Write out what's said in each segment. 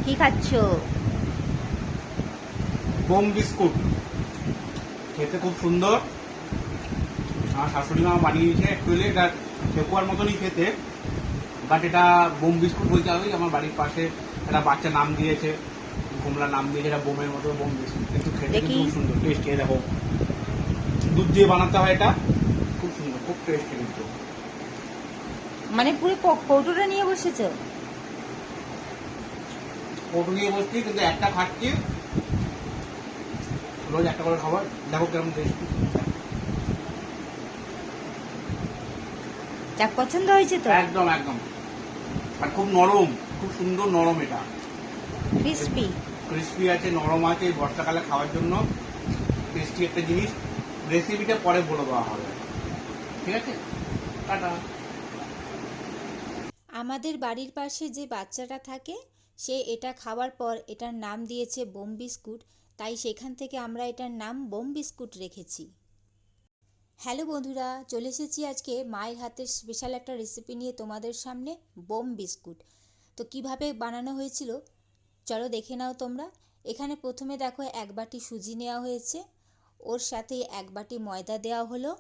কি খাচ্ছ? Bomb biscuit খেতে খুব সুন্দর। আমার শাশুড়ি মা বানিয়েছে। অ্যাকচুয়ালি এটা ঠেকুয়ার মতনই খেতে, বাট এটা বোম বিস্কুট বলতে হবে। আমার বাড়ির পাশে একটা বাচ্চা নাম দিয়েছে, কমলা নাম দিয়েছে, এটা বোমের মতো বোম বিস্কুট, কিন্তু খেতে কিন্তু দেখি। খুব সুন্দর টেস্টি। দেখো, দুধ দিয়ে বানাতে হয় এটা, খুব সুন্দর, খুব টেস্টি। কিন্তু মানে পুরো কৌটোটা নিয়ে বসেছো? কৌটো নিয়ে বসছি, কিন্তু একটা খাচ্ছি, রোজ একটা করে খাবার। দেখো কেমন টেস্টি। যাক, পছন্দ হয়েছে তো? একদম একদম, আর খুব নরম, খুব সুন্দর নরম। এটা ক্রিস্পি। ক্রিস্পি আছে, নরম আছে, এই বর্ষাকালে খাওয়ার জন্য টেস্টি একটা জিনিস। রেসিপিটা পরে বলে দেওয়া হবে, ঠিক আছে? টাটা। আমাদের বাড়ির পাশে যে বাচ্চাটা থাকে, সে এটা খাওয়ার পর এটার নাম দিয়েছে বোম বিস্কুট, তাই সেখান থেকে আমরা এটার নাম বোম বিস্কুট রেখেছি। হ্যালো বন্ধুরা, চলে এসেছি আজকে মায়ের হাতের স্পেশাল একটা রেসিপি নিয়ে তোমাদের সামনে, বোম বিস্কুট। তো কিভাবে বানানো হয়েছিল চলো দেখে নাও তোমরা। এখানে প্রথমে দেখো 1 বাটি সুজি নেওয়া হয়েছে, ওর সাথে 1 বাটি ময়দা দেওয়া হলো।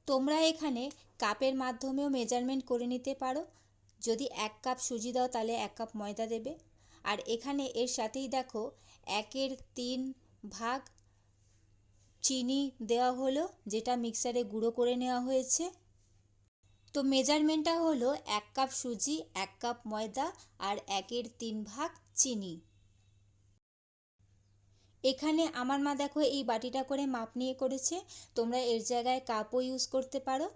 তোমরা এখানে কাপের মাধ্যমেও মেজারমেন্ট করে নিতে পারো। যদি 1 কাপ সুজি দাও তাহলে 1 কাপ ময়দা দেবে। আর এখানে এর সাথেই দেখো 1/3 ভাগ চিনি দেওয়া হলো, যেটা মিক্সারে গুঁড়ো করে নেওয়া হয়েছে। তো মেজারমেন্টটা হলো 1 কাপ সুজি, 1 কাপ ময়দা আর 1/3 ভাগ চিনি। এখানে আমার মা দেখো এই বাটিটা করে মাপ নিয়ে করেছে, তোমরা এর জায়গায় কাপও ইউজ করতে পারো।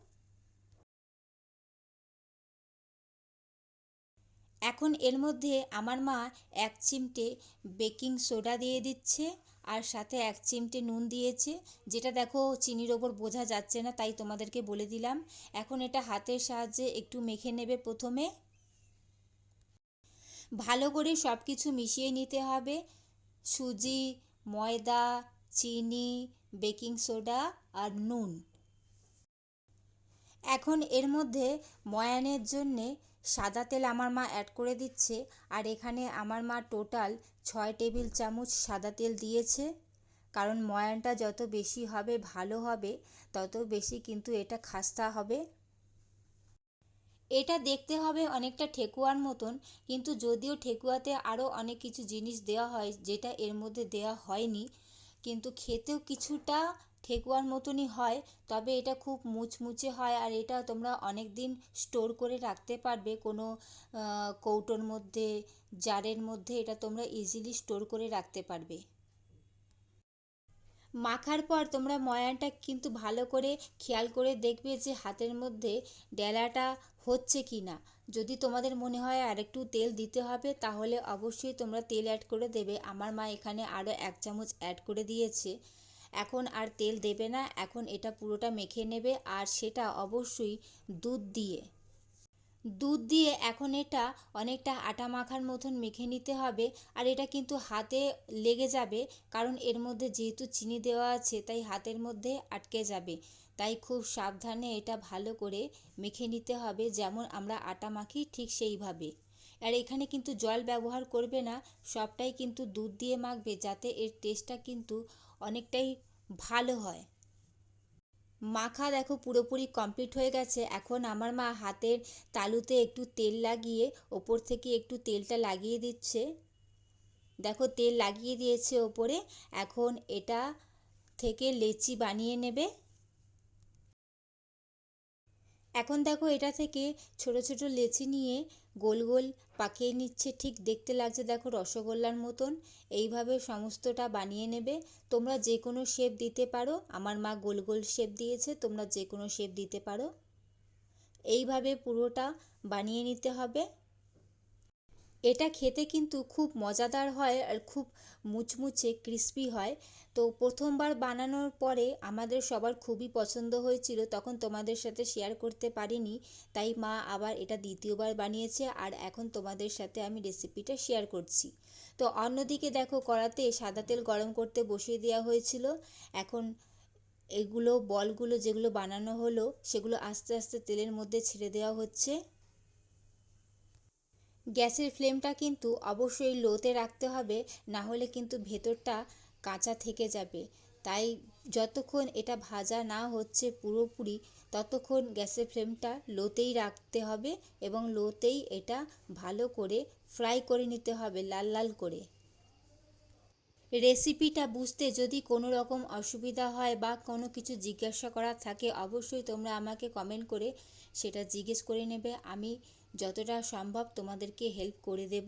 এখন এর মধ্যে আমার মা 1 চিমটে বেকিং সোডা দিয়ে দিচ্ছে, আর সাথে 1 চিমটে নুন দিয়েছে, যেটা দেখো চিনির ওপর বোঝা যাচ্ছে না, তাই তোমাদেরকে বলে দিলাম। এখন এটা হাতের সাহায্যে একটু মেখে নেবে প্রথমে। ভালো করে সব কিছু মিশিয়ে নিতে হবে, সুজি, ময়দা, চিনি, বেকিং সোডা আর নুন। এখন এর মধ্যে ময়ানের জন্যে সাদা তেল আমার মা অ্যাড করে দিচ্ছে, আর এখানে আমার মা টোটাল 6 টেবিল চামচ সাদা তেল দিয়েছে। কারণ ময়ানটা যত বেশি হবে ভালো হবে, তত বেশি কিন্তু এটা খাস্তা হবে। এটা দেখতে হবে অনেকটা ঠেকুয়ার মতন, কিন্তু যদিও ঠেকুয়াতে আরও অনেক কিছু জিনিস দেওয়া হয় যেটা এর মধ্যে দেওয়া হয়নি, কিন্তু খেতেও কিছুটা ঠেকুয়ার মতনই হয়। তবে এটা খুব মুচমুচে হয়, আর এটা তোমরা অনেক দিন স্টোর করে রাখতে পারবে কোনো কৌটোর মধ্যে, জারের মধ্যে এটা তোমরা ইজিলি স্টোর করে রাখতে পারবে। মাখার পর তোমরা ময়ানটা কিন্তু ভালো করে খেয়াল করে দেখবে যে হাতের মধ্যে ডেলাটা হচ্ছে কি না। যদি তোমাদের মনে হয় আরেকটু তেল দিতে হবে, তাহলে অবশ্যই তোমরা তেল অ্যাড করে দেবে। আমার মা এখানে আরও 1 চামচ অ্যাড করে দিয়েছে। এখন আর তেল দেবে না, এখন এটা পুরোটা মেখে নেবে, আর সেটা অবশ্যই দুধ দিয়ে। দুধ দিয়ে এখন এটা অনেকটা আটা মাখার মতন মেখে নিতে হবে। আর এটা কিন্তু হাতে লেগে যাবে, কারণ এর মধ্যে যেহেতু চিনি দেওয়া আছে তাই হাতের মধ্যে আটকে যাবে। তাই খুব সাবধানে এটা ভালো করে মেখে নিতে হবে, যেমন আমরা আটা মাখি ঠিক সেইভাবে। আর এখানে কিন্তু জল ব্যবহার করবে না, সবটাই কিন্তু দুধ দিয়ে মাখবে, যাতে এর টেস্টটা কিন্তু অনেকটাই ভালো হয়। মাখা দেখো পুরোপুরি কমপ্লিট হয়ে গেছে। এখন আমার মা হাতের তালুতে একটু তেল লাগিয়ে ওপর থেকে একটু তেলটা লাগিয়ে দিচ্ছে। দেখো তেল লাগিয়ে দিয়েছে ওপরে। এখন এটা থেকে লেচি বানিয়ে নেবে। এখন দেখো এটা থেকে ছোট ছোট লেচি নিয়ে গোল গোল পাকিয়ে নিচ্ছে, ঠিক দেখতে লাগছে দেখো রসগোল্লার মতন। এইভাবে সমস্তটা বানিয়ে নেবে। তোমরা যে কোনো শেপ দিতে পারো, আমার মা গোল গোল শেপ দিয়েছে, তোমরা যে কোনো শেপ দিতে পারো। এইভাবে পুরোটা বানিয়ে নিতে হবে। এটা খেতে কিন্তু খুব মজাদার হয়, আর খুব মুচমুচে ক্রিস্পি হয়। তো প্রথমবার বানানোর পরে আমাদের সবার খুবই পছন্দ হয়েছিল, তখন তোমাদের সাথে শেয়ার করতে পারিনি, তাই মা আবার এটা দ্বিতীয়বার বানিয়েছে, আর এখন তোমাদের সাথে আমি রেসিপিটা শেয়ার করছি। তো অন্যদিকে দেখো কড়াতে সাদা তেল গরম করতে বসিয়ে দেওয়া হয়েছিল। এখন এগুলো বলগুলো যেগুলো বানানো হলো সেগুলো আস্তে আস্তে তেলের মধ্যে ছেড়ে দেওয়া হচ্ছে। গ্যাসের ফ্লেমটা কিন্তু অবশ্যই লোতে রাখতে হবে, না হলে কিন্তু ভেতরটা কাঁচা থেকে যাবে। তাই যতক্ষণ এটা ভাজা না হচ্ছে পুরোপুরি, ততক্ষণ গ্যাসের ফ্লেমটা লোতেই রাখতে হবে এবং লোতেই এটা ভালো করে ফ্রাই করে নিতে হবে লাল লাল করে। রেসিপিটা বুঝতে যদি কোনো রকম অসুবিধা হয় বা কোনো কিছু জিজ্ঞাসা করার থাকে, অবশ্যই তোমরা আমাকে কমেন্ট করে সেটা জিজ্ঞেস করে নেবে। আমি যতটা সম্ভব তোমাদেরকে হেল্প করে দেব।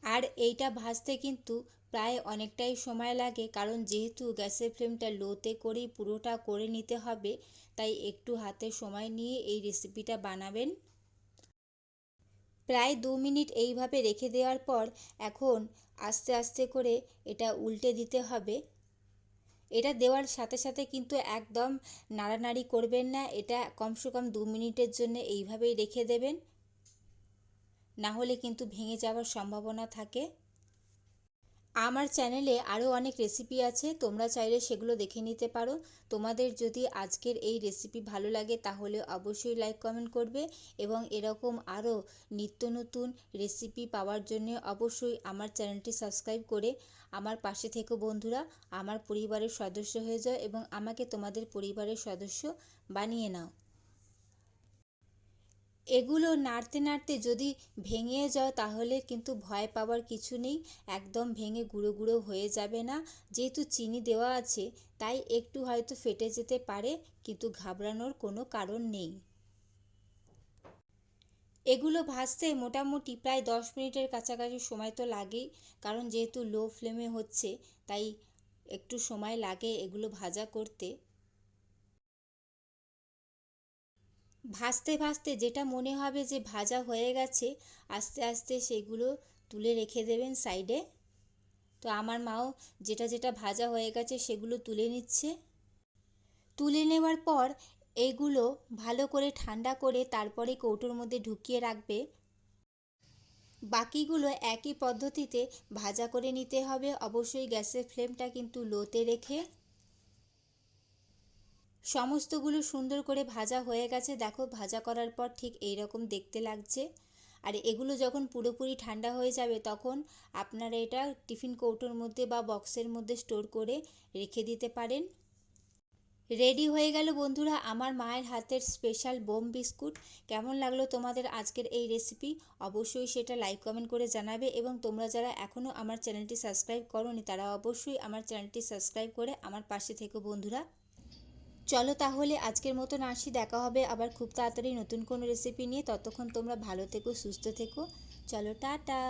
আর এইটা ভাজতে কিন্তু প্রায় অনেকটাই সময় লাগে, কারণ যেহেতু গ্যাসের ফ্লেমটা লোতে করেই পুরোটা করে নিতে হবে, তাই একটু হাতে সময় নিয়ে এই রেসিপিটা বানাবেন। প্রায় 2 মিনিট এইভাবে রেখে দেওয়ার পর এখন আস্তে আস্তে করে এটা উল্টে দিতে হবে। এটা দেওয়ার সাথে সাথে কিন্তু একদম নাড়ানাড়ি করবেন না, এটা কমসে কম 2 মিনিটের জন্য এইভাবেই রেখে দেবেন, না হলে কিন্তু ভেঙে যাওয়ার সম্ভাবনা থাকে। আমার চ্যানেলে আরও অনেক রেসিপি আছে, তোমরা চাইলে সেগুলো দেখে নিতে পারো। তোমাদের যদি আজকের এই রেসিপি ভালো লাগে তাহলে অবশ্যই লাইক কমেন্ট করবে এবং এরকম আরও নিত্য নতুন রেসিপি পাওয়ার জন্য অবশ্যই আমার চ্যানেলটি সাবস্ক্রাইব করে আমার পাশে থেকো বন্ধুরা। আমার পরিবারের সদস্য হয়ে যাও এবং আমাকে তোমাদের পরিবারের সদস্য বানিয়ে নাও। এগুলো নাড়তে নাড়তে যদি ভেঙে যায় তাহলে কিন্তু ভয় পাওয়ার কিছু নেই, একদম ভেঙে গুঁড়ো গুঁড়ো হয়ে যাবে না। যেহেতু চিনি দেওয়া আছে তাই একটু হয়তো ফেটে যেতে পারে, কিন্তু ঘাবড়ানোর কোনো কারণ নেই। এগুলো ভাজতে মোটামুটি প্রায় 10 মিনিটের কাছাকাছি সময় তো লাগেই, কারণ যেহেতু লো ফ্লেমে হচ্ছে তাই একটু সময় লাগে এগুলো ভাজা করতে। ভাজতে ভাজতে যেটা মনে হবে যে ভাজা হয়ে গেছে, আস্তে আস্তে সেগুলো তুলে রেখে দেবেন সাইডে। তো আমার মাও যেটা যেটা ভাজা হয়ে গেছে সেগুলো তুলে নিচ্ছে। তুলে নেওয়ার পর এইগুলো ভালো করে ঠান্ডা করে তারপরে কৌটোর মধ্যে ঢুকিয়ে রাখবে। বাকিগুলো একই পদ্ধতিতে ভাজা করে নিতে হবে, অবশ্যই গ্যাসের ফ্লেমটা কিন্তু লোতে রেখে। সমস্তগুলো সুন্দর করে ভাজা হয়ে গেছে, দেখো ভাজা করার পর ঠিক এই রকম দেখতে লাগছে। আর এগুলো যখন পুরোপুরি ঠান্ডা হয়ে যাবে তখন আপনারা এটা টিফিন কৌটোর মধ্যে বা বক্সের মধ্যে স্টোর করে রেখে দিতে পারেন। রেডি হয়ে গেল বন্ধুরা আমার মায়ের হাতের স্পেশাল বোম বিস্কুট। কেমন লাগলো তোমাদের আজকের এই রেসিপি অবশ্যই সেটা লাইক কমেন্ট করে জানাবে এবং তোমরা যারা এখনও আমার চ্যানেলটি সাবস্ক্রাইব করোনি তারা অবশ্যই আমার চ্যানেলটি সাবস্ক্রাইব করে আমার পাশে থেকো বন্ধুরা। চলো তাহলে আজকের মতন আসি, দেখা হবে আবার খুব তাড়াতাড়ি নতুন কোনো রেসিপি নিয়ে। ততক্ষণ তোমরা ভালো থেকো, সুস্থ থেকো। চলো টাটা।